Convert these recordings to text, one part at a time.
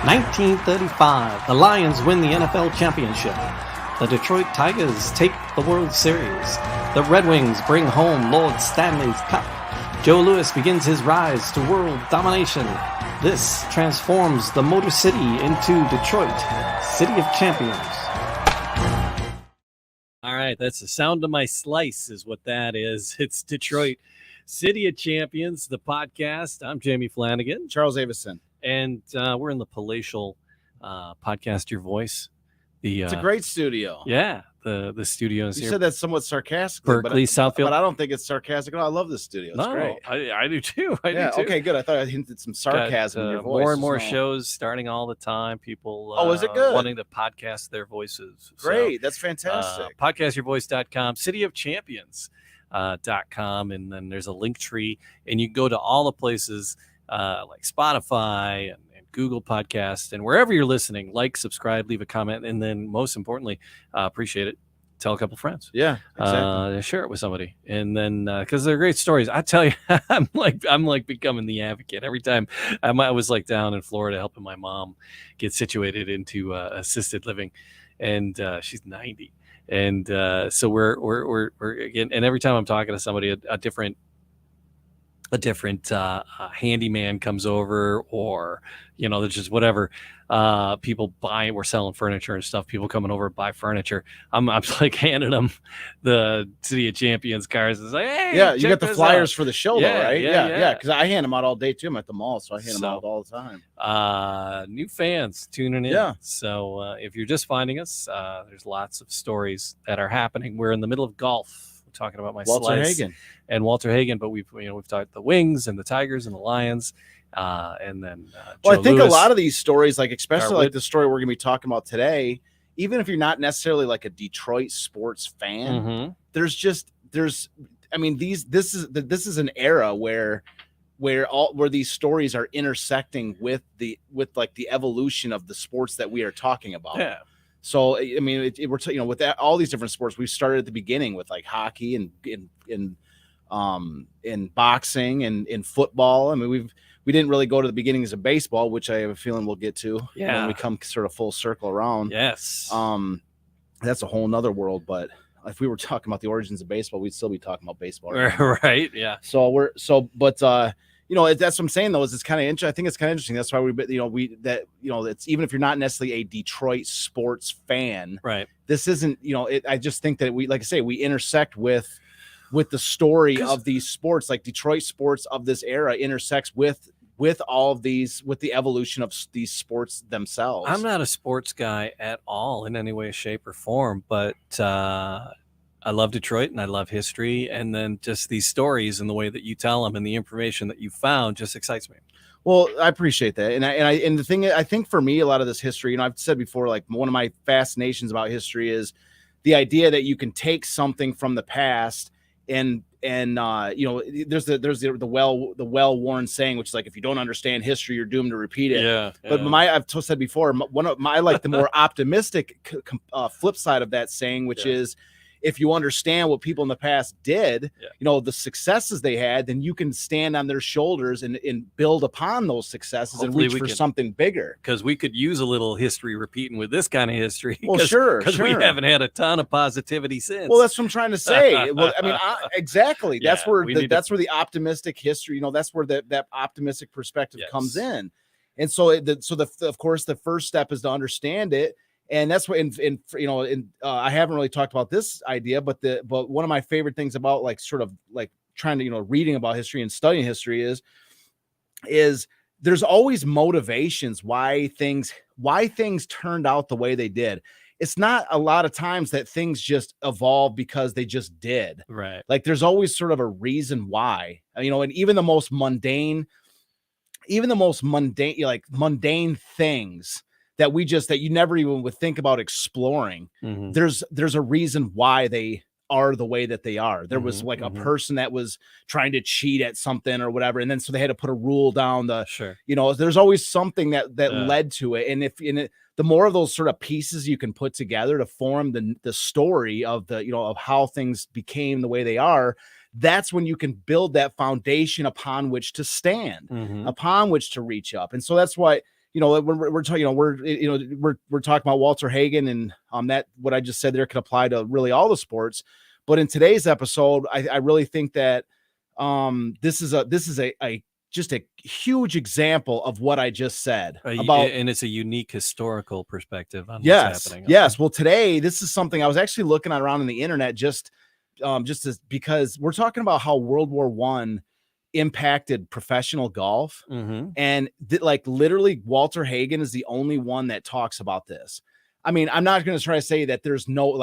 1935, the Lions win the NFL championship. The Detroit Tigers take the World Series. The Red Wings bring home Lord Stanley's Cup. Joe Louis begins his rise to world domination. This transforms the Motor City into Detroit, City of Champions. All right, that's the sound of my slice is what that is. It's Detroit, City of Champions, the podcast. I'm Jamie Flanagan. Charles Avison. And we're in the palatial Podcast Your Voice. It's a great studio. Yeah, the studios you here. You said that somewhat sarcastically. Berkeley, Southfield. But I don't think it's sarcastic. I love this studio. It's great. I do too. I do too. Okay, good. I thought I hinted some sarcasm in your voice. More and more shows starting all the time. People is it good? Wanting to podcast their voices. Great. That's fantastic. Podcastyourvoice.com, cityofchampions.com, and then there's a link tree, and you go to all the places like Spotify and Google Podcasts, and wherever you're listening, like, subscribe, leave a comment, and then most importantly, appreciate it. Tell a couple friends. Yeah, exactly. Share it with somebody, and then because they're great stories. I tell you, I'm like becoming the advocate every time. I was like down in Florida helping my mom get situated into assisted living, and she's 90, and so we're again, and every time I'm talking to somebody, a different handyman comes over, or there's just whatever people buying. We're selling furniture and stuff. People coming over to buy furniture. I'm like handing them the City of Champions cards. It's like, hey, yeah, you got the flyers for the show, though, right? Yeah. Because I hand them out all day too. I'm at the mall, so I hand them out all the time. New fans tuning in. Yeah. So if you're just finding us, there's lots of stories that are happening. We're in the middle of golf. Talking about my Walter Hagen and Walter Hagen, but we've talked the Wings and the Tigers and the Lions, and then I Joe think Louis, a lot of these stories, like especially Garwood. like the story we're going to be talking about today, even if you're not necessarily like a Detroit sports fan, this is an era where these stories are intersecting with the evolution of the sports that we are talking about. Yeah. So I mean, we're with all these different sports. We started at the beginning with like hockey and in boxing and in football. I mean, we didn't really go to the beginnings of baseball, which I have a feeling we'll get to when we come sort of full circle around. Yes. That's a whole nother world. But if we were talking about the origins of baseball, we'd still be talking about baseball. Right. Yeah. That's what I'm saying though, is it's kind of interesting. I think it's kind of interesting. That's why it's even if you're not necessarily a Detroit sports fan, right? This isn't, I just think that we intersect with the story of these sports, like Detroit sports of this era intersects with all of these, with the evolution of these sports themselves. I'm not a sports guy at all in any way, shape, or form, but I love Detroit and I love history, and then just these stories and the way that you tell them and the information that you found just excites me. Well, I appreciate that, and the thing I think for me, a lot of this history, I've said before, like one of my fascinations about history is the idea that you can take something from the past and there's the well-worn saying, which is like, if you don't understand history, you're doomed to repeat it. Yeah. But I've said before, one of my the more optimistic flip side of that saying, which is, if you understand what people in the past did, the successes they had, then you can stand on their shoulders and build upon those successes. Hopefully and reach for something bigger. Because we could use a little history repeating with this kind of history. Well, sure. Because we haven't had a ton of positivity since. Well, that's what I'm trying to say. Well, I mean, exactly. That's where that's where the optimistic history, that's where that optimistic perspective comes in. And so, of course, the first step is to understand it. And that's what, I haven't really talked about this idea, but one of my favorite things about trying to, reading about history and studying history is there's always motivations why things turned out the way they did. It's not a lot of times that things just evolve because they just did. Right. Like there's always sort of a reason why, and even the most mundane, like mundane things that you never even would think about exploring. Mm-hmm. There's a reason why they are the way that they are. There was like a person that was trying to cheat at something or whatever, and then so they had to put a rule down. There's always something that led to it, and the more of those sort of pieces you can put together to form the story of of how things became the way they are, that's when you can build that foundation upon which to stand, upon which to reach up. And so that's why we're talking, we're talking about Walter Hagen, and that what I just said there can apply to really all the sports. But in today's episode, I really think that this is a just a huge example of what I just said about, and it's a unique historical perspective on what's happening. Okay. Yes. Well, today, this is something I was actually looking around on the internet because we're talking about how World War I impacted professional golf. And literally Walter Hagen is the only one that talks about this. I mean, I'm not going to try to say that there's no,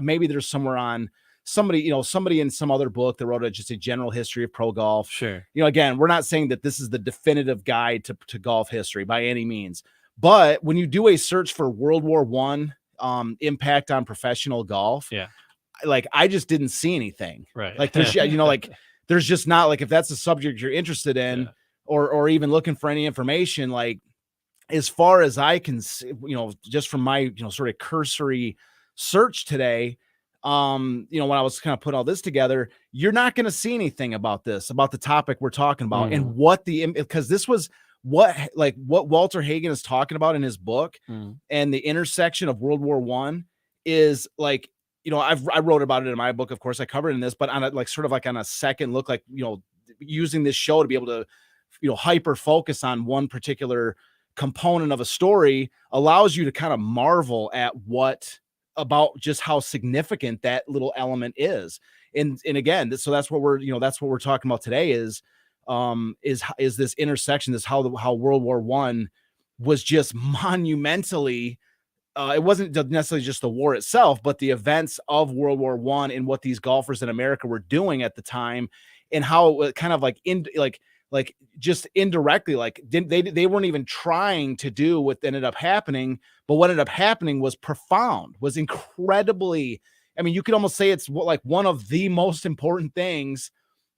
maybe there's somewhere on somebody in some other book that wrote just a general history of pro golf. Sure. Again, we're not saying that this is the definitive guide to golf history by any means, but when you do a search for World War I impact on professional golf, I just didn't see anything. Right. There's, there's just not, if that's a subject you're interested in, or even looking for any information, as far as I can see, just from my, sort of cursory search today, when I was kind of putting all this together, you're not going to see anything about the topic we're talking about, and because this was what Walter Hagen is talking about in his book, and the intersection of World War I is I wrote about it in my book, of course, I covered in this, but on on a second look, using this show to be able to, hyper focus on one particular component of a story allows you to kind of marvel at about just how significant that little element is. And again, so that's what we're talking about today is this intersection, how World War I was just monumentally, it wasn't necessarily just the war itself, but the events of World War I and what these golfers in America were doing at the time, and how it kind of just indirectly, they weren't even trying to do what ended up happening, but what ended up happening was profound, was incredibly, I mean, you could almost say it's one of the most important things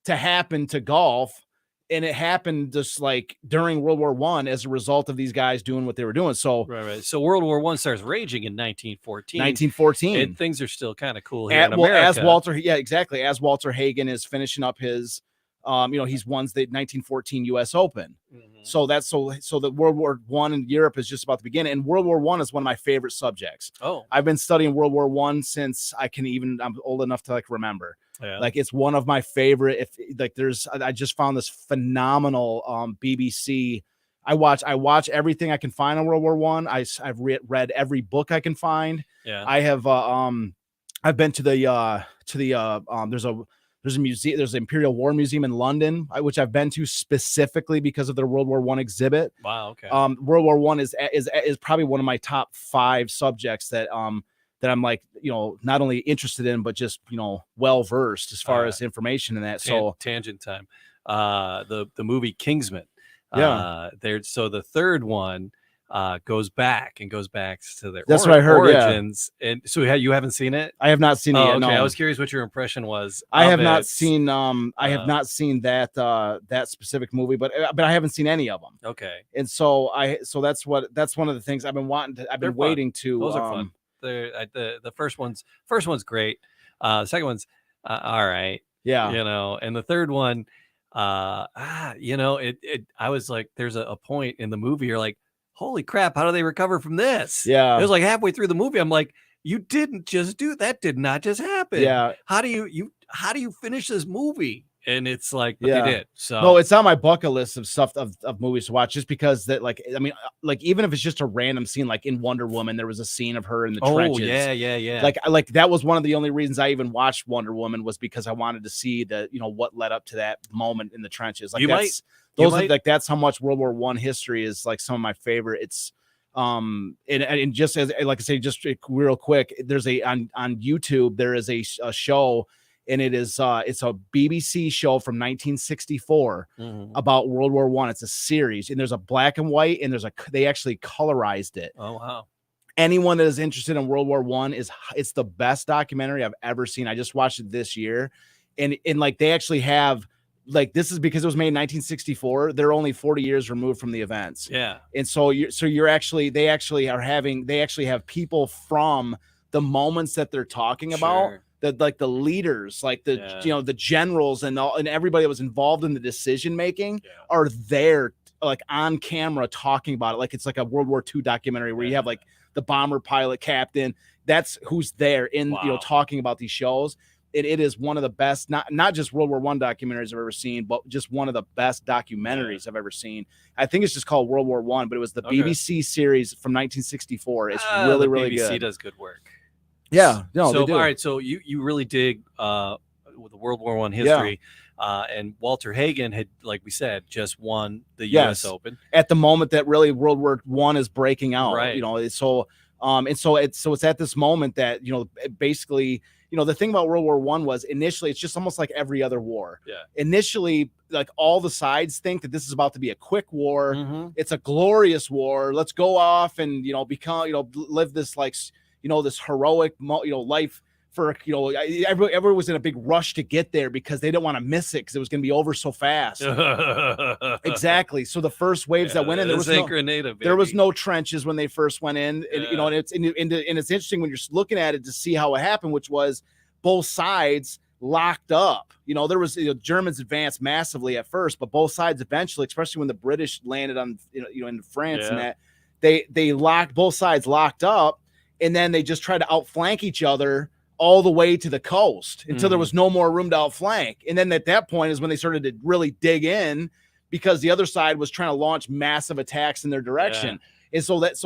to happen to golf. And it happened just during World War I as a result of these guys doing what they were doing. So, right. So World War I starts raging in 1914. And things are still kind of cool here in America. As Walter Hagen is finishing up his, he's won the 1914 U.S. Open. So the World War I in Europe is just about to begin. And World War I is one of my favorite subjects. Oh, I've been studying World War I since I'm old enough to remember. Yeah. It's one of my favorite. I just found this phenomenal BBC. I watch everything I can find on World War I. I've read every book I can find. Yeah. I have I've been to the there's a museum, there's an Imperial War Museum in London, which I've been to specifically because of their World War I exhibit. Wow. Okay. World War I is probably one of my top 5 subjects that I'm not only interested in, but just, well versed as far as information in that. So tangent time. The movie Kingsman. Yeah. So the third one goes back to their what I heard, origins. Yeah. And so you haven't seen it? I have not seen it yet. Okay. No. I was curious what your impression was. I have not seen that that specific movie, but I haven't seen any of them. Okay. And so that's one of the things I've been waiting to. Those are fun. The first one's great. The second one's all right. Yeah. And the third one, I was like, there's a point in the movie you're like, holy crap, how do they recover from this? Yeah. It was halfway through the movie, I'm like, you didn't just do that. Did not just happen. Yeah. How do you finish this movie? And it's they did. So no, it's on my bucket list of stuff of movies to watch, just because that even if it's just a random scene, in Wonder Woman, there was a scene of her in the trenches. Yeah. That was one of the only reasons I even watched Wonder Woman, was because I wanted to see what led up to that moment in the trenches. That's how much World War I history is some of my favorite. It's and just as I say, just real quick, there's on YouTube, there is a show. And it's a BBC show from 1964 about World War I. It's a series, and there's a black and white, and they actually colorized it. Oh wow! Anyone that is interested in World War I, it's the best documentary I've ever seen. I just watched it this year, and they actually have this is because it was made in 1964. They're only 40 years removed from the events. Yeah, and so they actually have people from the moments that they're talking about. The leaders, the generals and everybody that was involved in the decision making are there like on camera talking about it, like it's like a World War II documentary where you have like the bomber pilot captain. That's who's there in talking about these shows. It is one of the best, not just World War I documentaries I've ever seen, but just one of the best documentaries I've ever seen. I think it's just called World War I, but it was the BBC series from 1964. It's really good. BBC does good work. Yeah. No, so, all right. So you really dig with the World War I history. And Walter Hagen had, like we said, just won the U.S. Open at the moment that really World War I is breaking out. Right. You know, so it's at this moment that, you know, basically, you know, the thing about World War I was initially it's just almost like every other war. Yeah. Initially, like all the sides think that this is about to be a quick war. Mm-hmm. It's a glorious war. Let's go off and, you know, live this like, you know, this heroic, you know, life. For, you know, everyone was in a big rush to get there because they didn't want to miss it because it was going to be over so fast. Exactly. So the first waves that went in, there was no trenches when they first went in. And, you know, and it's interesting when you're looking at it to see how it happened, which was both sides locked up. You know, there was, you know, Germans advanced massively at first, but both sides eventually, especially when the British landed on, you know, in France and that they locked, both sides locked up, and then they just tried to outflank each other all the way to the coast until there was no more room to outflank. And then at that point is when they started to really dig in because the other side was trying to launch massive attacks in their direction. And so like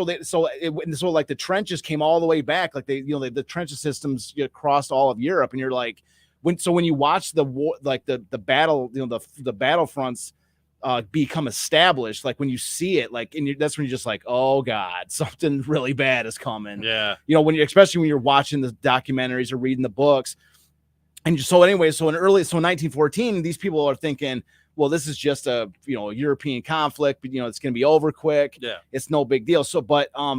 the trenches came all the way back. Like the trench systems crossed all of Europe. And you're like, when you watch the war, like the battle, you know, the battlefronts become established, like when you see it, like, and that's when you're just like, oh God, something really bad is coming. Yeah. You know, especially when you're watching the documentaries or reading the books. And so anyway, in 1914, these people are thinking, well, this is just a, you know, European conflict, but, you know, it's going to be over quick. Yeah. It's no big deal. So, but, you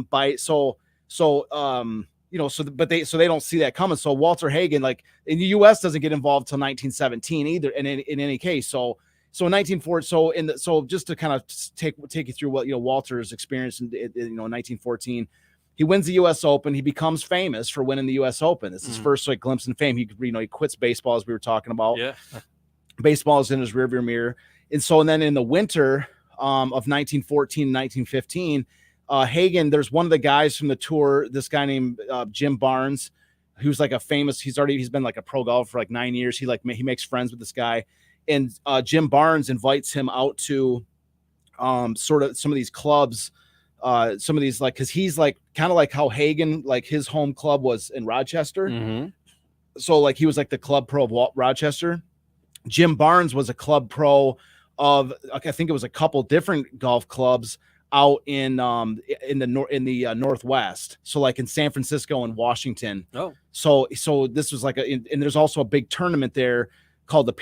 know, they don't see that coming. So Walter Hagen, like in the U.S. doesn't get involved till 1917 either. And in any case, so in 1940, so just to kind of take you through what, you know, Walter's experience in 1914, he wins the U.S. Open. He becomes famous for winning the U.S. Open. This is his first like glimpse in fame. He quits baseball, as we were talking about. Yeah, baseball is in his rearview mirror. And then in the winter of 1914, 1915, Hagen, there's one of the guys from the tour, this guy named Jim Barnes, who's like he's been like a pro golfer for like 9 years. He makes friends with this guy. And Jim Barnes invites him out to sort of some of these clubs, some of these, like, because he's like kind of like how Hagen, like his home club was in Rochester. Mm-hmm. So like he was like the club pro of Rochester. Jim Barnes was a club pro of, I think it was a couple different golf clubs out in the Northwest. So like in San Francisco and Washington. Oh, so this was like and there's also a big tournament there called the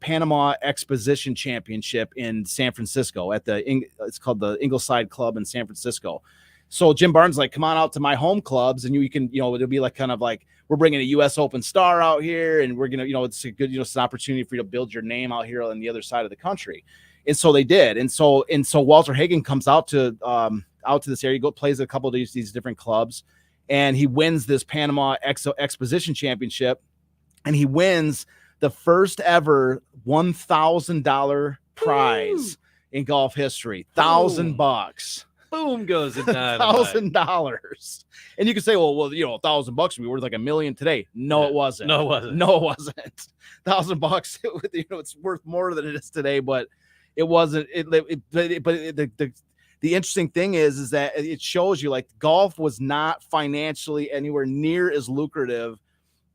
Panama Exposition Championship in San Francisco it's called the Ingleside Club in San Francisco. So Jim Barnes like, come on out to my home clubs and you can, you know, it'll be like kind of like, we're bringing a U.S. Open star out here and we're going to, you know, it's a good, you know, it's an opportunity for you to build your name out here on the other side of the country. And so they did. And so Walter Hagen comes out to this area, plays a couple of these different clubs, and he wins this Panama Exposition Championship, and he wins the first ever $1,000 prize in golf history. $1,000. Boom goes it $1,000. And you can say, well, you know, $1,000 would be worth like $1 million today. No, it wasn't. No, it wasn't. $1,000, you know, it's worth more than it is today, but it wasn't. The interesting thing is that it shows you like golf was not financially anywhere near as lucrative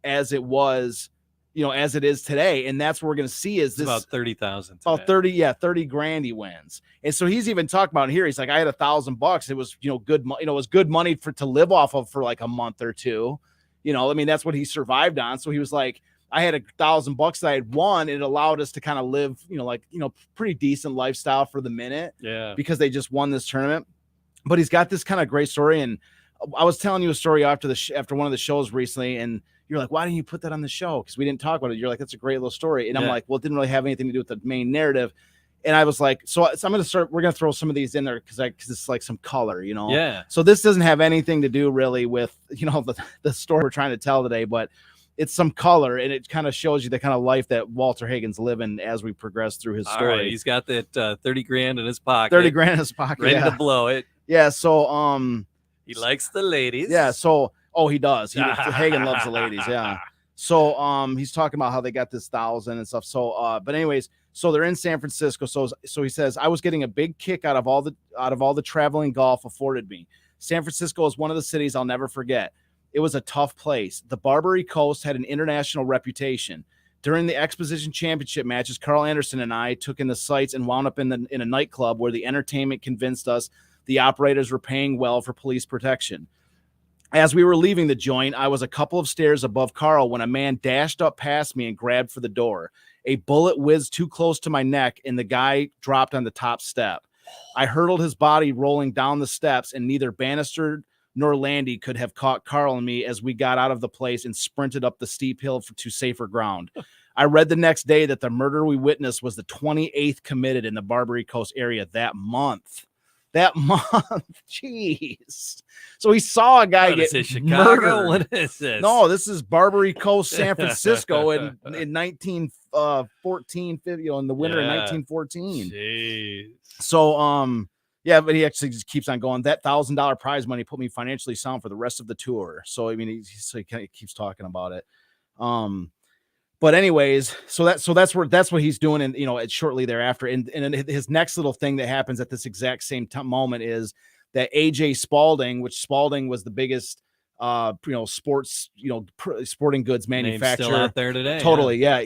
as it was, you know, as it is today. And that's what we're going to see is this about 30,000, about 30 grand he wins. And so he's even talking about it here. He's like, I had $1,000. It was, you know, good, you know, it was good money to live off of for like a month or two, you know, I mean, that's what he survived on. So he was like, I had $1,000 that I had won, and it allowed us to kind of live, you know, like, you know, pretty decent lifestyle for the minute. Yeah. Because they just won this tournament. But he's got this kind of great story. And I was telling you a story after one of the shows recently, and you're like, why didn't you put that on the show? Because we didn't talk about it. You're like, that's a great little story. And I'm like, well, it didn't really have anything to do with the main narrative. And I was like, so I'm going to start, we're going to throw some of these in there because it's like some color, you know? Yeah. So this doesn't have anything to do really with, you know, the story we're trying to tell today, but it's some color, and it kind of shows you the kind of life that Walter Hagen's living as we progress through his story. All right, he's got that 30 grand in his pocket. 30 grand in his pocket. Ready to blow it. Yeah, so he likes the ladies. Yeah, so he does. Hagen loves the ladies, yeah. So he's talking about how they got this 1,000 and stuff. So but anyways, so they're in San Francisco. So he says, I was getting a big kick out of all the traveling golf afforded me. San Francisco is one of the cities I'll never forget. It was a tough place. The Barbary Coast had an international reputation. During the Exposition Championship matches, Carl Anderson and I took in the sights and wound up in a nightclub where the entertainment convinced us the operators were paying well for police protection. As we were leaving the joint, I was a couple of stairs above Carl when a man dashed up past me and grabbed for the door. A bullet whizzed too close to my neck, and the guy dropped on the top step. I hurtled his body rolling down the steps, and neither Bannister nor Landy could have caught Carl and me as we got out of the place and sprinted up the steep hill to safer ground. I read the next day that the murder we witnessed was the 28th committed in the Barbary Coast area that month. Jeez. So he saw a guy get murdered. What is this? No, this is Barbary Coast, San Francisco in 1914, in the winter of 1914. Jeez. So, yeah, but he actually just keeps on going. That $1,000 prize money put me financially sound for the rest of the tour. So, I mean, he kind of keeps talking about it. But anyways, so that's what he's doing, and it's shortly thereafter. And his next little thing that happens at this exact same moment is that AJ Spalding, which Spalding was the biggest, sports, sporting goods manufacturer, still out there today. Totally, yeah.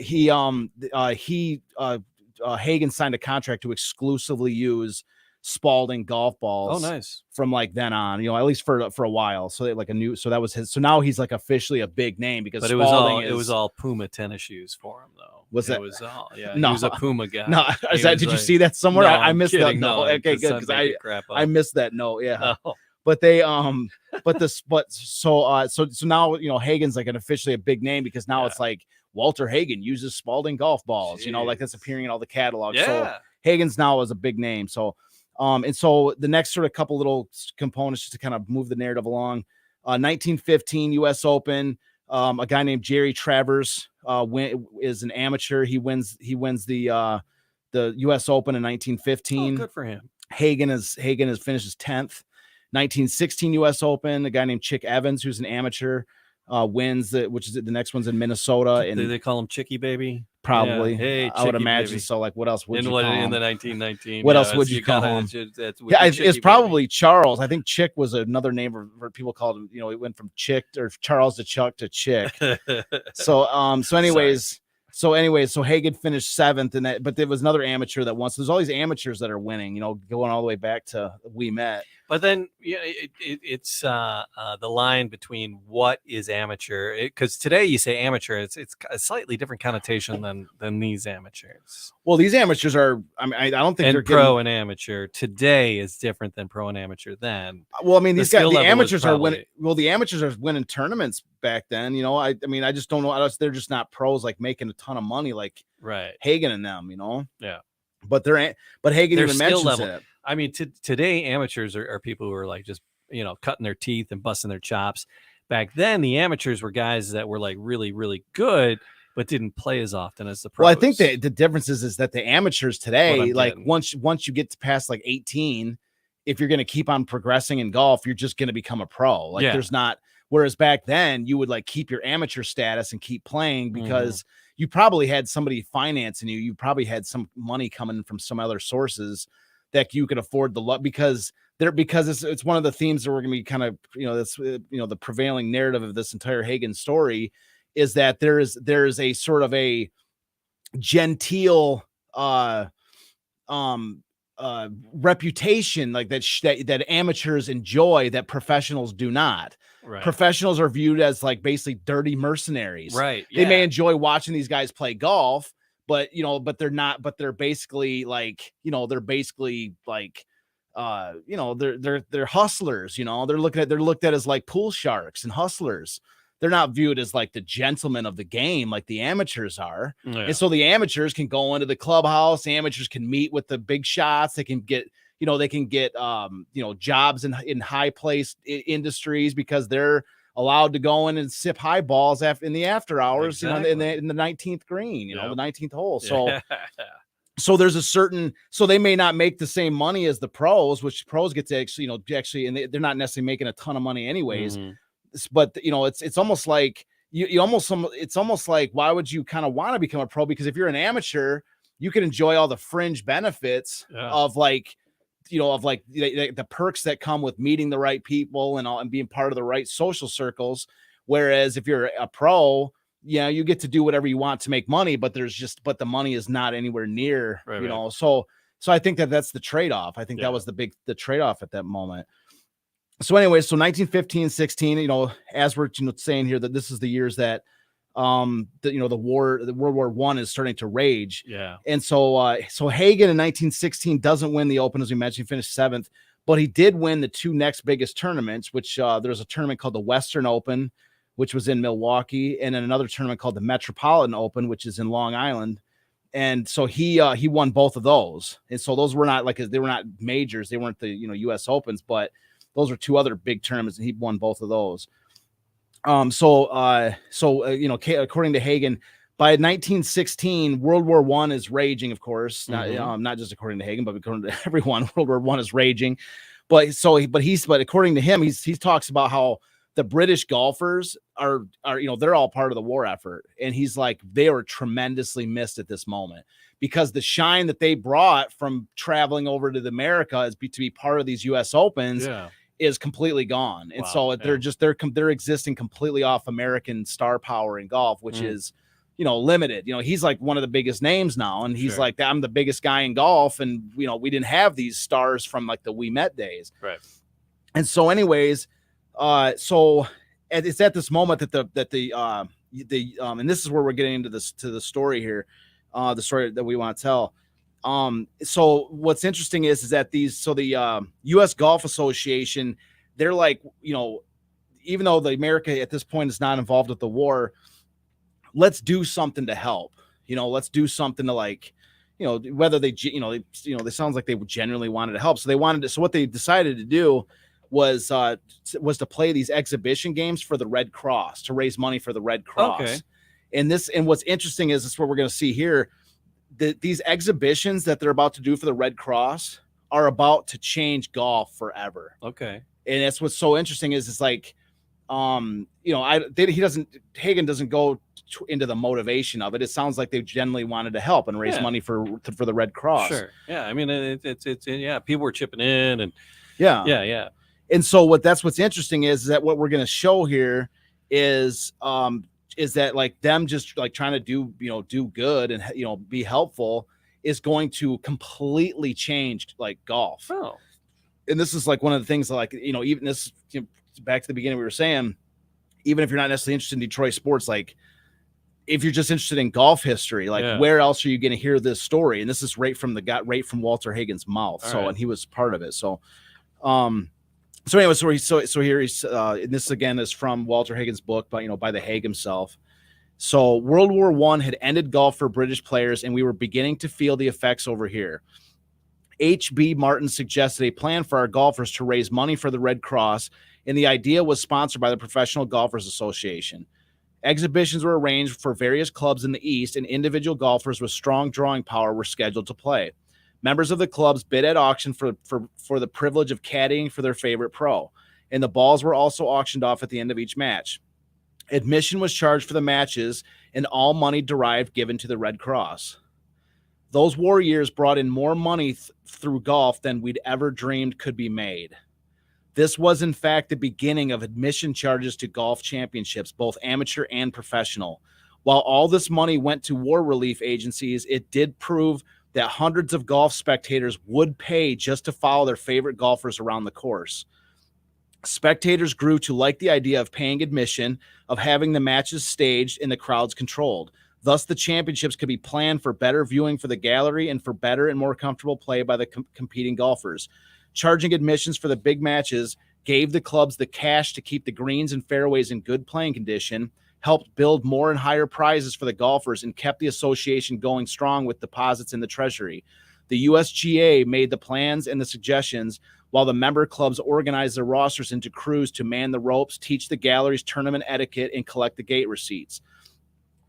Hagen signed a contract to exclusively use Spalding golf balls. Oh, nice. From like then on, at least for a while. So that was his. So now he's like officially a big name because. But it was all Puma tennis shoes for him though. It was all, yeah. No, he was a Puma guy. No, did you see that somewhere? No, I missed that. No, okay, good because I missed that note. Yeah. Oh. But they so now Hagen's like officially a big name because now it's like Walter Hagen uses Spalding golf balls. Jeez. Like that's appearing in all the catalogs. Yeah. So Hagen's now is a big name. So. And so the next sort of couple little components just to kind of move the narrative along. 1915 U.S. Open. A guy named Jerry Travers is an amateur. He wins the U.S. Open in 1915. Oh, good for him. Hagen has finishes 10th. 1916 U.S. Open. A guy named Chick Evans, who's an amateur, wins which is the next one's in Minnesota. And they call him Chicky Baby. Probably. Yeah. Hey, I would imagine baby. So. Like, what else would you call him? In the 1919? What else would you call him? It's probably Charles. I think Chick was another name where people called him. It went from Chick or Charles to Chuck to Chick. So Hagen finished 7th, but there was another amateur that won. So there's all these amateurs that are winning. Going all the way back to We Met. But then it's the line between what is amateur, because today you say amateur, it's a slightly different connotation than these amateurs. Well, these amateurs are. I mean, I don't think they're pro and amateur today is different than pro and amateur then. Well, I mean, the amateurs are winning. Well, the amateurs are winning tournaments back then. I mean, I just don't know. They're just not pros like making a ton of money like Hagen and them. Yeah. But Hagen even mentions it. I mean, today amateurs are people who are like just cutting their teeth and busting their chops. Back then, the amateurs were guys that were like really, really good, but didn't play as often as the pros. Well, I think the difference is that the amateurs today, like once you get to past like 18, if you're going to keep on progressing in golf, you're just going to become a pro. Like there's not. Whereas back then, you would like keep your amateur status and keep playing because you probably had somebody financing you. You probably had some money coming from some other sources that you could afford the luck because it's one of the themes that we're going to be kind of, that's, the prevailing narrative of this entire Hagen story is that there is a sort of a genteel, reputation like that amateurs enjoy that professionals do not. Right. Professionals are viewed as like basically dirty mercenaries. Right. They may enjoy watching these guys play golf, but they're not, but they're basically like, they're hustlers, they're looked at as like pool sharks and hustlers. They're not viewed as like the gentlemen of the game, like the amateurs are. Yeah. And so the amateurs can go into the clubhouse. The amateurs can meet with the big shots. They can get, jobs in high placed industries because they're allowed to go in and sip highballs in the after hours, exactly. in the 19th green, the 19th hole. So, yeah. so there's a certain, so they may not make the same money as the pros, which pros get to actually, and they're not necessarily making a ton of money anyways. But it's almost like it's almost like, why would you kind of want to become a pro? Because if you're an amateur, you can enjoy all the fringe benefits of the perks that come with meeting the right people and being part of the right social circles. Whereas if you're a pro, you get to do whatever you want to make money, but the money is not anywhere near, right. So I think that's the trade-off. I think that was the trade-off at that moment. So anyway, so 1915, 16, as we're saying here, that this is the years that the World War I is starting to rage. Yeah. And so Hagen in 1916 doesn't win the Open, as we mentioned, he finished 7th, but he did win the 2 next biggest tournaments, which there's a tournament called the Western Open, which was in Milwaukee, and then another tournament called the Metropolitan Open, which is in Long Island. And so he won both of those. And so those were not they were not majors. They weren't the, US Opens, but those were 2 other big tournaments, and he won both of those. According to Hagen, by 1916, World War I is raging, of course, not just according to Hagen, but according to everyone, World War I is raging. But according to him, he talks about how the British golfers are they're all part of the war effort, and he's like, they were tremendously missed at this moment, because the shine that they brought from traveling over to America to be part of these US Opens is completely gone. And so they're existing completely off American star power in golf, which is, limited. He's like one of the biggest names now, and he's like, I'm the biggest guy in golf, and we didn't have these stars from like the We Met days. Right. And so anyways, so it's at this moment that and this is where we're getting into the story here, the story that we want to tell. So what's interesting is that the US Golf Association, they're like, even though the America at this point is not involved with the war, let's do something to help, let's do something to whether they sounds like they genuinely wanted to help. So what they decided to do was to play these exhibition games for the Red Cross, to raise money for the Red Cross. Okay. And what's interesting is this is what we're going to see here. These exhibitions that they're about to do for the Red Cross are about to change golf forever. Okay. And that's what's so interesting is it's like, Hagen doesn't go into the motivation of it. It sounds like they genuinely wanted to help and raise money for the Red Cross. Sure. Yeah. I mean, it's people were chipping in and yeah. And so what's interesting is that what we're going to show here is that like them just like trying to do good and be helpful is going to completely change like golf. Oh. And this is like one of the things that, like, even this, back to the beginning, we were saying, even if you're not necessarily interested in Detroit sports, like if you're just interested in golf history, like where else are you going to hear this story? And this is right from Walter Hagen's mouth. All right. And he was part of it. So anyway, so here he's and this again is from Walter Hagen's book, but by the Haig himself. So World War I had ended golf for British players, and we were beginning to feel the effects over here. H.B. Martin suggested a plan for our golfers to raise money for the Red Cross, and the idea was sponsored by the Professional Golfers Association. Exhibitions were arranged for various clubs in the East, and individual golfers with strong drawing power were scheduled to play. Members of the clubs bid at auction for the privilege of caddying for their favorite pro, and the balls were also auctioned off at the end of each match. Admission was charged for the matches, and all money derived given to the Red Cross. Those war years brought in more money through golf than we'd ever dreamed could be made. This was, in fact, the beginning of admission charges to golf championships, both amateur and professional. While all this money went to war relief agencies, it did prove that hundreds of golf spectators would pay just to follow their favorite golfers around the course. Spectators grew to like the idea of paying admission, of having the matches staged and the crowds controlled. Thus, the championships could be planned for better viewing for the gallery and for better and more comfortable play by the competing golfers. Charging admissions for the big matches gave the clubs the cash to keep the greens and fairways in good playing condition, helped build more and higher prizes for the golfers, and kept the association going strong with deposits in the treasury. The USGA made the plans and the suggestions, while the member clubs organize their rosters into crews to man the ropes, teach the galleries tournament etiquette, and collect the gate receipts.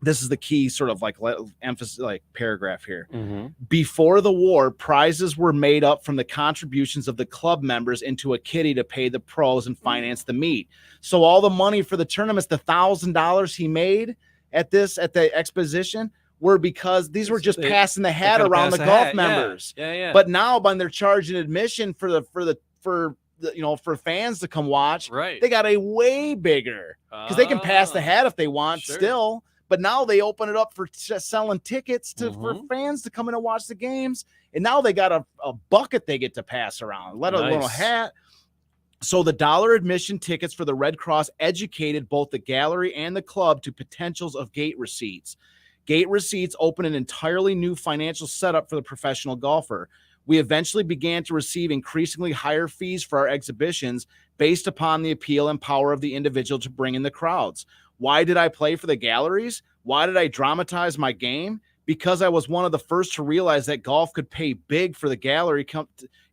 This is the key sort of like emphasis, like paragraph here. Mm-hmm. Before the war, prizes were made up from the contributions of the club members into a kitty to pay the pros and finance the meet. So all the money for the tournaments, the $1,000 he made at the exposition, were because these were just passing the hat around the golf members. Yeah. But now when they're charging admission for fans to come watch, right, they got a way bigger, because they can pass the hat if they want still. But now they open it up for selling tickets for fans to come in and watch the games. And now they got a bucket they get to pass around, let alone a hat. So the $1 admission tickets for the Red Cross educated both the gallery and the club to potentials of gate receipts. Gate receipts open an entirely new financial setup for the professional golfer. We eventually began to receive increasingly higher fees for our exhibitions based upon the appeal and power of the individual to bring in the crowds. Why did I play for the galleries? Why did I dramatize my game? Because I was one of the first to realize that golf could pay big for the gallery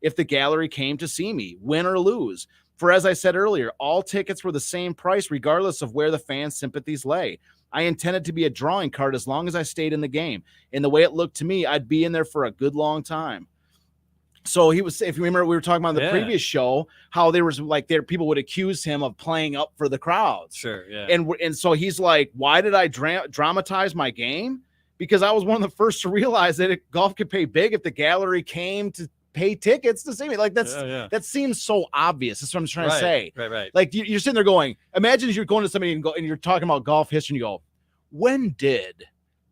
if the gallery came to see me, win or lose. For as I said earlier, all tickets were the same price regardless of where the fans' sympathies lay. I intended to be a drawing card as long as I stayed in the game. And the way it looked to me, I'd be in there for a good long time. So he was, if you remember, we were talking about the previous show, how there was people would accuse him of playing up for the crowds. Sure. Yeah. And so he's like, why did I dramatize my game? Because I was one of the first to realize that golf could pay big if the gallery came to pay tickets to see me. Like that seems so obvious. That's what I'm trying to say. Right. Like you're sitting there going, imagine if you're going to somebody and you're talking about golf history and you go, when did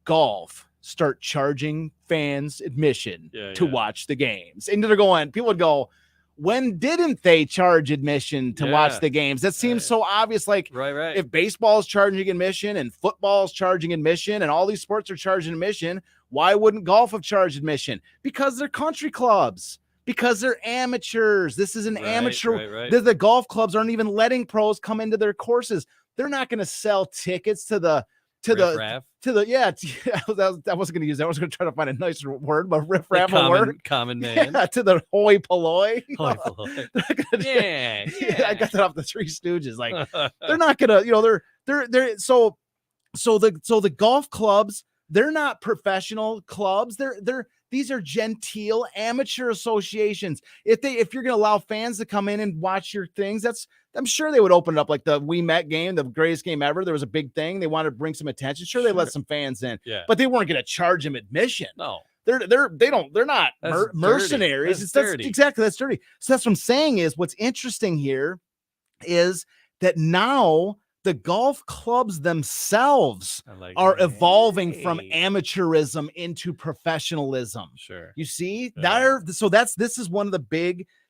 golf start charging fans admission to watch the games? And they're going, people would go, when didn't they charge admission to watch the games? That seems so obvious. Like if baseball is charging admission and football is charging admission and all these sports are charging admission, why wouldn't golf have charged admission? Because they're country clubs, because they're amateurs. This is an amateur. The golf clubs aren't even letting pros come into their courses. They're not going to sell tickets to the I wasn't going to use that. I was going to try to find a nicer word, but riff-raff will work. Common man. Yeah, to the hoi polloi. I got that off the Three Stooges. Like they're not going to, so the golf clubs, they're not professional clubs. These are genteel amateur associations. If you're going to allow fans to come in and watch your things, I'm sure they would open it up like the We Met game, the greatest game ever. There was a big thing. They wanted to bring some attention. Sure, they let some fans in, but they weren't going to charge them admission. No, they're not mercenaries. That's dirty. That's dirty. So that's what I'm saying is what's interesting here is that now the golf clubs themselves are evolving from amateurism into professionalism. Sure. You see, this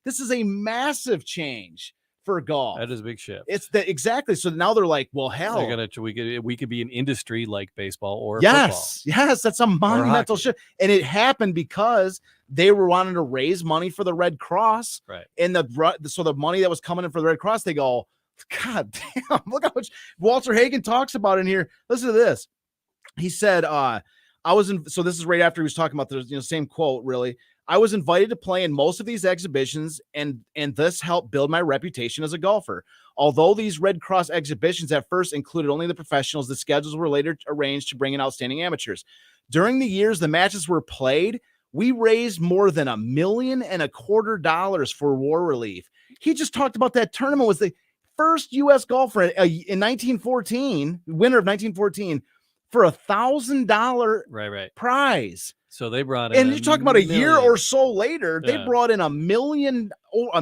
is a massive change for golf. That is a big shift. Exactly. So now they're like, well, hell, we could be an industry like baseball or football. Yes, that's a monumental shift. And it happened because they were wanting to raise money for the Red Cross. Right. And so the money that was coming in for the Red Cross, they go, God damn, look how much Walter Hagen talks about in here. Listen to this. He said, so this is right after he was talking about the same quote, really. I was invited to play in most of these exhibitions, and this helped build my reputation as a golfer. Although these Red Cross exhibitions at first included only the professionals, the schedules were later arranged to bring in outstanding amateurs. During the years the matches were played, we raised more than $1.25 million for war relief. He just talked about that tournament was the first U.S. golfer in 1914, winner of 1914, for $1,000 prize. So they brought in, and you're talking about a year or so later, they brought in $1 million. What do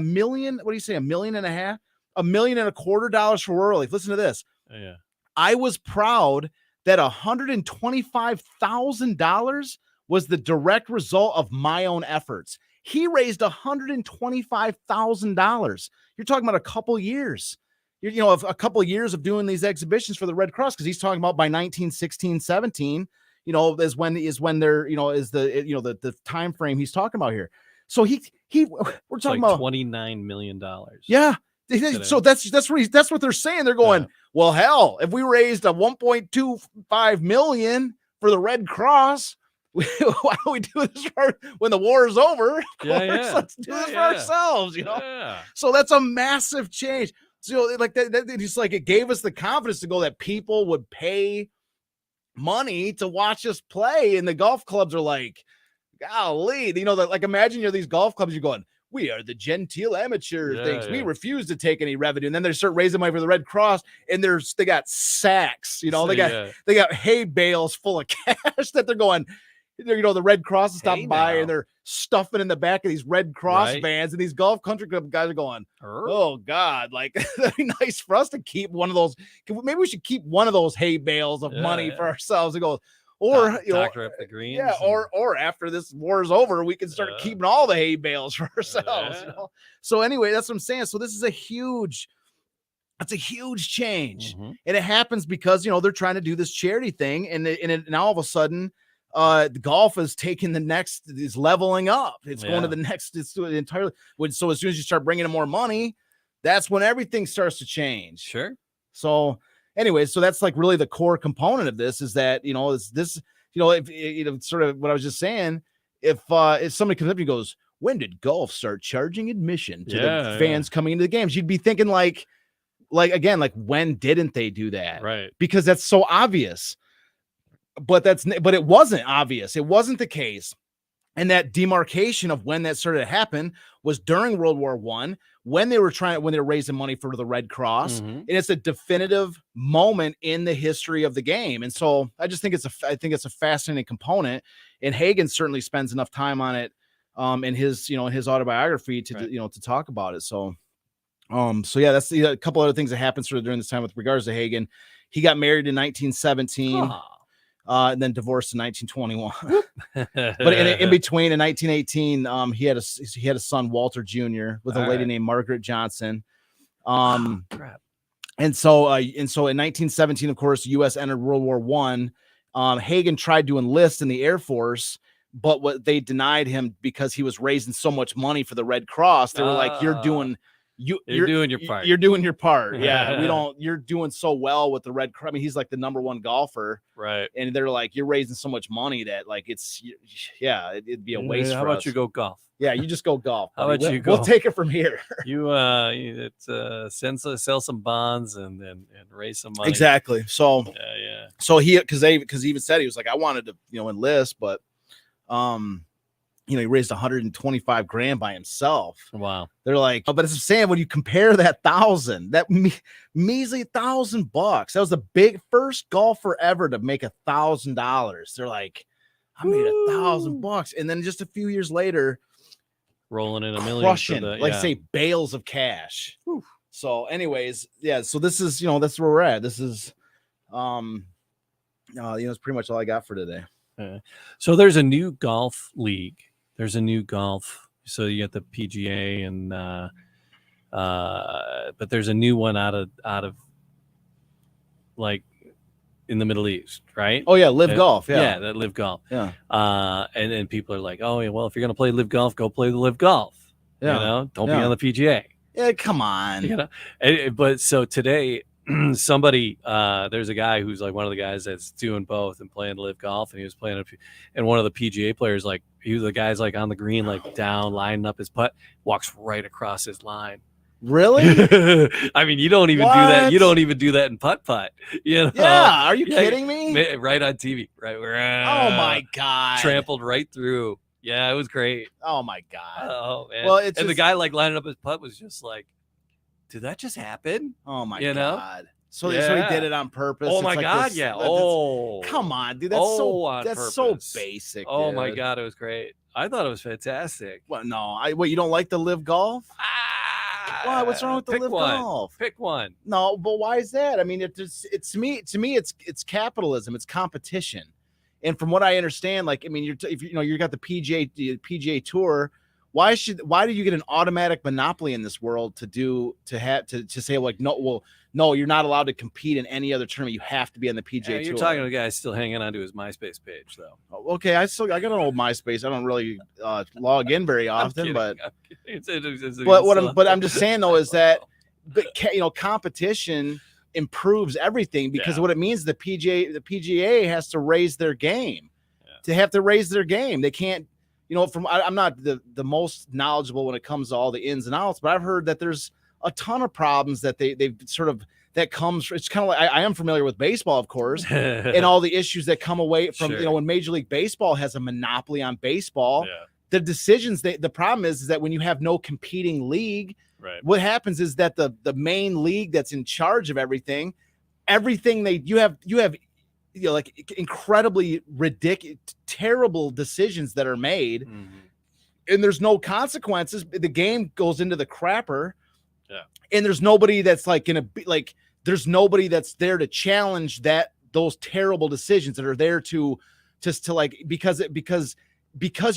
you say? $1.5 million, $1.25 million for war relief. Listen to this. Yeah. I was proud that $125,000 was the direct result of my own efforts. He raised $125,000. You're talking about a couple years. A couple of years of doing these exhibitions for the Red Cross, because he's talking about by 1916, 17, is when they're, is the time frame he's talking about here. So we're talking about $29 million. Yeah. So that's what they're saying. They're going, well, hell, if we raised a $1.25 million for the Red Cross, why don't we do this when the war is over? Of course, let's do this for ourselves, Yeah. So that's a massive change. So like that just like it gave us the confidence to go that people would pay money to watch us play, and the golf clubs are like, golly, like imagine you're these golf clubs, you're going, we are the genteel amateur things. We refuse to take any revenue. And then they start raising money for the Red Cross, and they got sacks, they got hay bales full of cash that they're going, the Red Cross is stopping by and they're stuffing in the back of these Red Cross vans, and these golf country club guys are going, oh God, like that'd be nice for us to keep one of those. Maybe we should keep one of those hay bales of money for ourselves and go, or doctor up the greens. Yeah, or after this war is over, we can start keeping all the hay bales for ourselves. So anyway, that's what I'm saying. So this is a huge change, and it happens because they're trying to do this charity thing, and all of a sudden, the golf is taking is leveling up. It's going to the next. It's entirely. So as soon as you start bringing in more money, that's when everything starts to change. Sure. So. Anyway, so that's like really the core component of this is that, if sort of what I was just saying, if somebody comes up and he goes, when did golf start charging admission to the fans coming into the games? You'd be thinking like when didn't they do that? Right. Because that's so obvious, but it wasn't obvious. It wasn't the case. And that demarcation of when that started to happen was during World War I, when they were raising money for the Red Cross, and it's a definitive moment in the history of the game. And so I just think it's a fascinating component, and Hagen certainly spends enough time on it, in his autobiography to talk about it. So that's a couple other things that happened sort of during this time with regards to Hagen. He got married in 1917. And then divorced in 1921. But in between, in 1918, he had a son, Walter Jr., with a lady named Margaret Johnson. Crap. And so in 1917, of course, the U.S. entered World War I. Hagen tried to enlist in the Air Force, but what they denied him because he was raising so much money for the Red Cross. They were like, you're doing your part. You're doing your part. Yeah. You're doing so well with the Red Cross. I mean, he's like the number one golfer. Right. And they're like, you're raising so much money that like, it'd be a waste. How about you go golf? Yeah. You just go golf. How about you go? We'll take it from here. Sell some bonds and raise some money. Exactly. So, So because he even said, he was like, I wanted to, enlist, but, he raised $125,000 by himself. Wow. They're like, but it's saying when you compare that measly $1,000, that was the first golfer ever to make $1,000. They're like, I made $1,000, and then just a few years later, rolling in a million, crushing, say bales of cash. Whew. So, anyways, so this is that's where we're at. This is, it's pretty much all I got for today. So there's a new golf league. There's a new golf. So you got the PGA and but there's a new one out of like in the Middle East, right? Oh yeah, Live Golf. Yeah, that Live Golf. Yeah. And then people are like, oh yeah, well, if you're gonna play Live Golf, go play the Live Golf. Yeah. Don't be on the PGA. Yeah, come on. But so today somebody there's a guy who's like one of the guys that's doing both and playing Live Golf, and he was playing and one of the PGA players, like the guy's like on the green, like down lining up his putt, walks right across his line. Really? I mean, you don't even do that. You don't even do that in putt. Yeah, are you kidding me? Right on TV, right where oh my God, trampled right through. Yeah, it was great. Oh my God. Oh man. Well, the guy like lining up his putt was just like, did that just happen? Oh my God. So he did it on purpose. Oh my God. Come on, dude. That's so basic. Oh dude. my God. It was great. I thought it was fantastic. Well, no, you don't like the Live Golf? Why? What's wrong with the Live Golf? Pick one. No, but why is that? I mean, it's to me, it's capitalism. It's competition. And from what I understand, like, I mean, you got the PGA Tour. Why do you get an automatic monopoly in this world to say like, no, you're not allowed to compete in any other tournament. You have to be on the PGA Tour. You're talking to a guy still hanging on to his MySpace page, though. Okay, I got an old MySpace. I don't really log in very often, but I'm just saying though is that competition improves everything, because what it means, the PGA has to raise their game to have to raise their game. They can't, I'm not the most knowledgeable when it comes to all the ins and outs, but I've heard that there's a ton of problems that they've sort of, that comes, it's kind of like, I am familiar with baseball, of course, and all the issues that come away from, when Major League Baseball has a monopoly on baseball, the decisions, the problem is that when you have no competing league, what happens is that the main league that's in charge of everything you have like incredibly ridiculous, terrible decisions that are made, and there's no consequences. The game goes into the crapper, and there's nobody that's like gonna be like, there's nobody that's there to challenge those terrible decisions that are there to just to like, because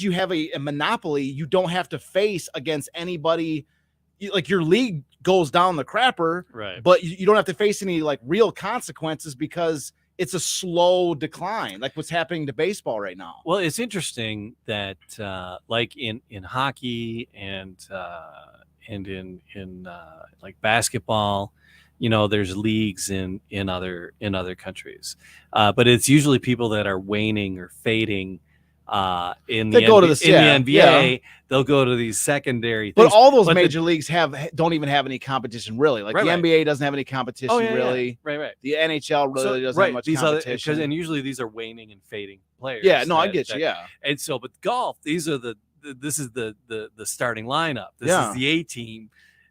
you have a monopoly, you don't have to face against anybody. Like your league goes down the crapper, but you don't have to face any like real consequences because it's a slow decline, like what's happening to baseball right now. Well, it's interesting that like in hockey and in like basketball, there's leagues in other countries, but it's usually people that are waning or fading. In the NBA, they'll go to these secondary things. But all those major leagues don't even have any competition, really. Like the NBA doesn't have any competition, really. Right. The NHL really doesn't have much competition. And usually these are waning and fading players. Yeah, no, I get you. Yeah. And so, but golf, these are this is the starting lineup. This is the A team.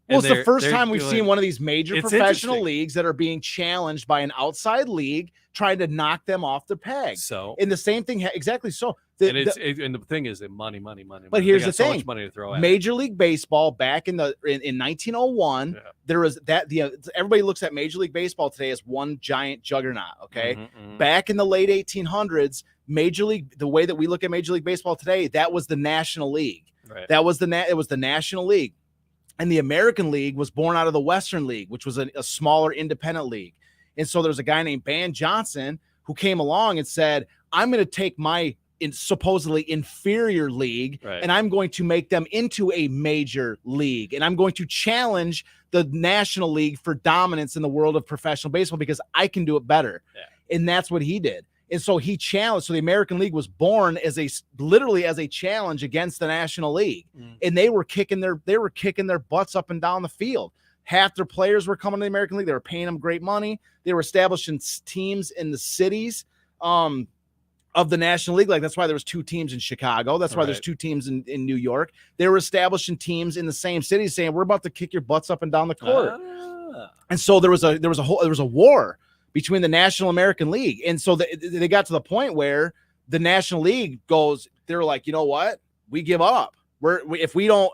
Well, it's the first time we've seen one of these major professional leagues that are being challenged by an outside league trying to knock them off the peg. So, and the same thing, exactly. So, and the thing is that money. But here's the thing: so much money to throw at Major League Baseball back in 1901, there was everybody looks at Major League Baseball today as one giant juggernaut. Okay, back in the late 1800s, Major League, the way that we look at Major League Baseball today, that was the National League. Right. It was the National League. And the American League was born out of the Western League, which was a smaller independent league. And so there's a guy named Ban Johnson who came along and said, I'm going to take my supposedly inferior league and I'm going to make them into a major league. And I'm going to challenge the National League for dominance in the world of professional baseball because I can do it better. Yeah. And that's what he did. And so he challenged. So the American League was born literally as a challenge against the National League. And they were kicking their butts up and down the field. Half their players were coming to the American League. They were paying them great money. They were establishing teams in the cities of the National League. Like that's why there was 2 teams in Chicago. That's why there's 2 teams in New York. They were establishing teams in the same cities saying, we're about to kick your butts up and down the court. And so there was a war between the National American League. And so they got to the point where the National League they're like, you know what? We give up. If we don't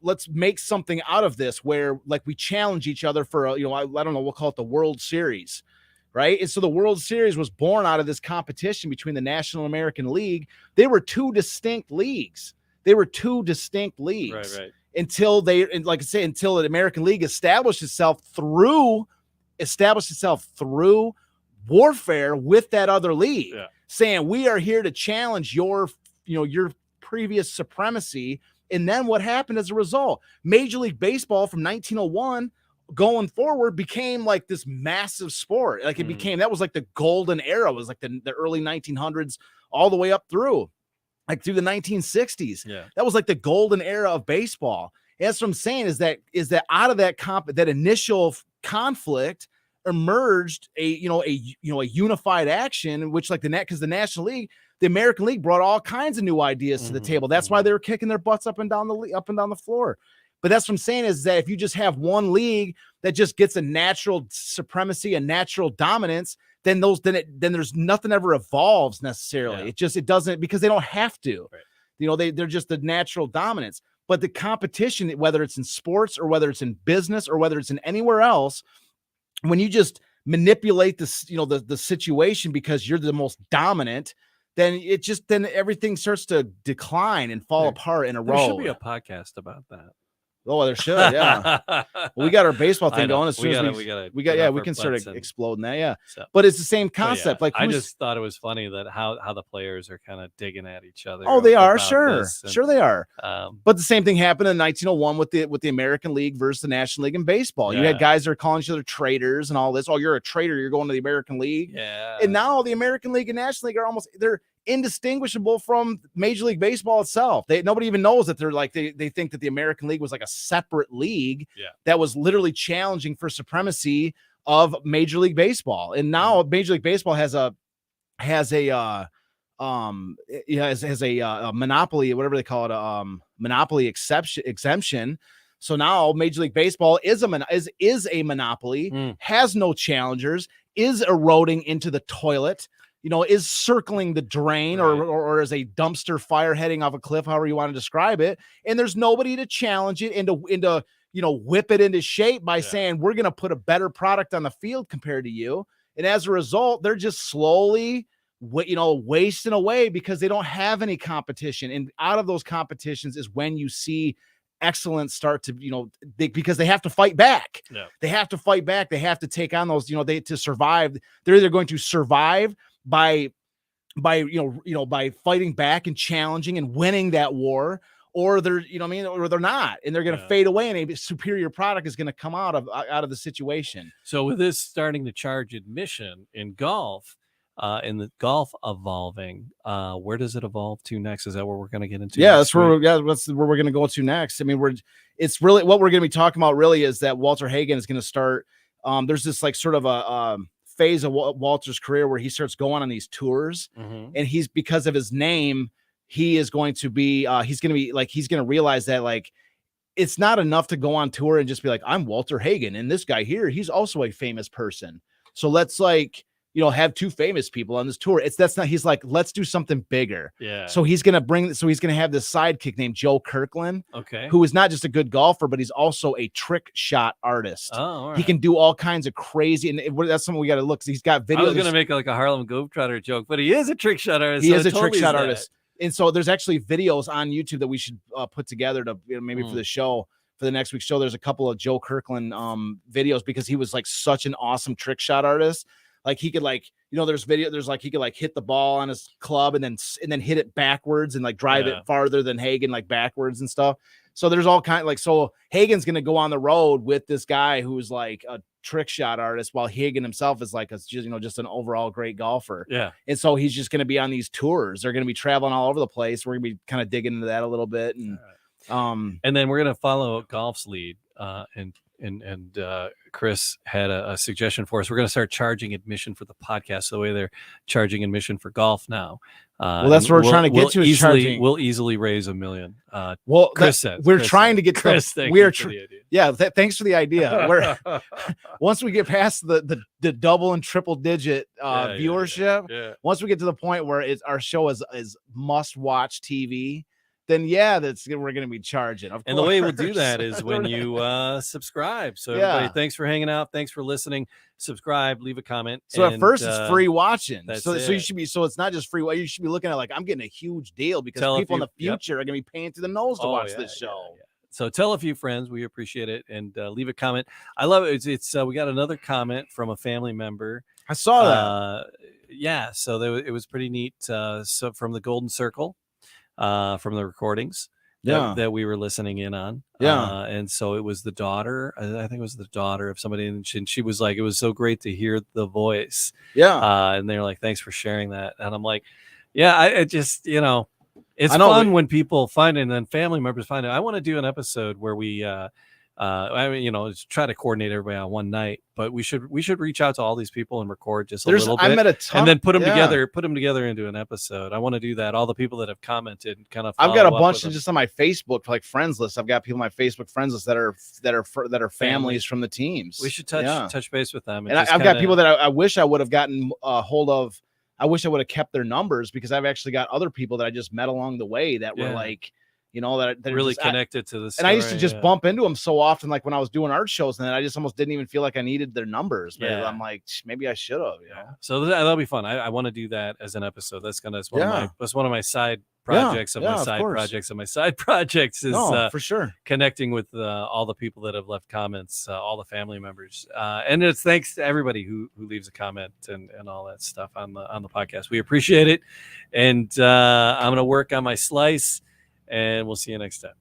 let's make something out of this where like we challenge each other for I don't know, we'll call it the World Series. Right. And so the World Series was born out of this competition between the National American League. They were 2 distinct leagues. Right. Until the American League established itself through warfare with that other league, saying we are here to challenge your previous supremacy. And then what happened as a result? Major League Baseball from 1901 going forward became like this massive sport. Like it became, that was like the golden era. It was like the early 1900s all the way up through the 1960s. Yeah. That was like the golden era of baseball. And that's what I'm saying is that out of that initial conflict emerged a unified action in which because the National League, the American League brought all kinds of new ideas to the table. That's why they were kicking their butts up and down the floor. But that's what I'm saying is that if you just have one league that just gets a natural supremacy, a natural dominance, then there's nothing ever evolves necessarily. Yeah. It doesn't, because they don't have to. Right. They're just the natural dominance. But the competition, whether it's in sports or whether it's in business or whether it's in anywhere else, when you just manipulate the situation because you're the most dominant, then everything starts to decline and fall apart in a row. There should be a podcast about that. Oh, there should, yeah. We got our baseball thing going as soon as we can start exploding that, yeah. So, but it's the same concept. Like I just thought it was funny that how the players are kind of digging at each other. Oh, they are, sure they are. But the same thing happened in 1901 with the American League versus the National League in baseball. You had guys that are calling each other traitors and all this. Oh, you're a traitor. You're going to the American League. Yeah. And now the American League and National League are they're indistinguishable from Major League Baseball itself. Nobody even knows that they're like they think that the American League was like a separate league that was literally challenging for supremacy of Major League Baseball. And now Major League Baseball has a monopoly, whatever they call it, monopoly exemption. So now Major League Baseball is a monopoly, has no challengers, is eroding into the toilet, is circling the drain, or as a dumpster fire heading off a cliff, however you want to describe it. And there's nobody to challenge it into whip it into shape by saying, we're going to put a better product on the field compared to you. And as a result, they're just slowly, wasting away because they don't have any competition. And out of those competitions is when you see excellence start to, because they have to fight back. Yeah. They have to fight back. They have to take on those, to survive. They're either going to survive by fighting back and challenging and winning that war, or they're, or they're not, and they're going to fade away, and a superior product is going to come out of the situation. So with this starting to charge admission in golf, in the golf evolving, where does it evolve to next? Is that where we're going to get into? Yeah, that's where we're going to go to next. I mean, it's really what we're going to be talking about really is that Walter Hagen is going to start. There's this like sort of a phase of Walter's career where he starts going on these tours, and he's, because of his name, he's going to realize that like it's not enough to go on tour and just be like, I'm Walter Hagen, and this guy here, he's also a famous person. So let's have two famous people on this tour. He's like, let's do something bigger. Yeah. So he's going to have this sidekick named Joe Kirkland, who is not just a good golfer, but he's also a trick shot artist. Oh, all right. He can do all kinds of crazy, and that's something we got to look. He's got videos. I was going to make like a Harlem Globetrotter joke, but he is a trick shot artist. He is a trick shot artist. And so there's actually videos on YouTube that we should put together to maybe for the show, for the next week's show. There's a couple of Joe Kirkland videos, because he was like such an awesome trick shot artist. Like he could he could hit the ball on his club and then hit it backwards and like drive it farther than Hagen, like backwards and stuff. So there's all kind so Hagen's going to go on the road with this guy who's like a trick shot artist, while Hagen himself is like just an overall great golfer. Yeah. And so he's just going to be on these tours. They're going to be traveling all over the place. We're going to be kind of digging into that a little bit. And and then we're going to follow Golf's lead, and Chris had a suggestion for us. We're going to start charging admission for the podcast the way they're charging admission for golf now. Well, that's what we're trying to get to. We'll easily raise $1 million. Chris said we're trying to get to. Chris, thanks for the idea. Once we get past the double and triple digit viewership, once we get to the point where our show is must watch TV, then we're going to be charging. Of course. And the way we'll do that is when you subscribe. So everybody, thanks for hanging out. Thanks for listening. Subscribe, leave a comment. So at first it's free watching. So you should be, so it's not just free. You should be looking at like, I'm getting a huge deal because people in the future are going to be paying through the nose to watch this show. Yeah. So tell a few friends. We appreciate it. And leave a comment. I love it. It's we got another comment from a family member. I saw that. So it was pretty neat. So from the Golden Circle. From the recordings that we were listening in on. And so it was the daughter, I think it was the daughter of somebody, and she was like, it was so great to hear the voice. And they're like, thanks for sharing that. And I'm like, it just, it's fun when people find it and then family members find it. I want to do an episode where we try to coordinate everybody on one night, but we should reach out to all these people and record just a little bit, and then put them together into an episode. I want to do that. All the people that have commented, kind of. I've got a bunch of just on my Facebook like friends list. I've got people on my Facebook friends list that are families from the teams. We should touch base with them. And I've got people that I wish I would have gotten a hold of. I wish I would have kept their numbers, because I've actually got other people that I just met along the way that were like, that really connected to this. And I used to just bump into them so often, like when I was doing art shows, and then I just almost didn't even feel like I needed their numbers. But I'm like, maybe I should have. So that'll be fun. I want to do that as an episode. That's one of my side projects of my side projects and my side projects is for sure connecting with all the people that have left comments, all the family members, and it's thanks to everybody who leaves a comment and all that stuff on the podcast. We appreciate it, and I'm gonna work on my slice, and we'll see you next time.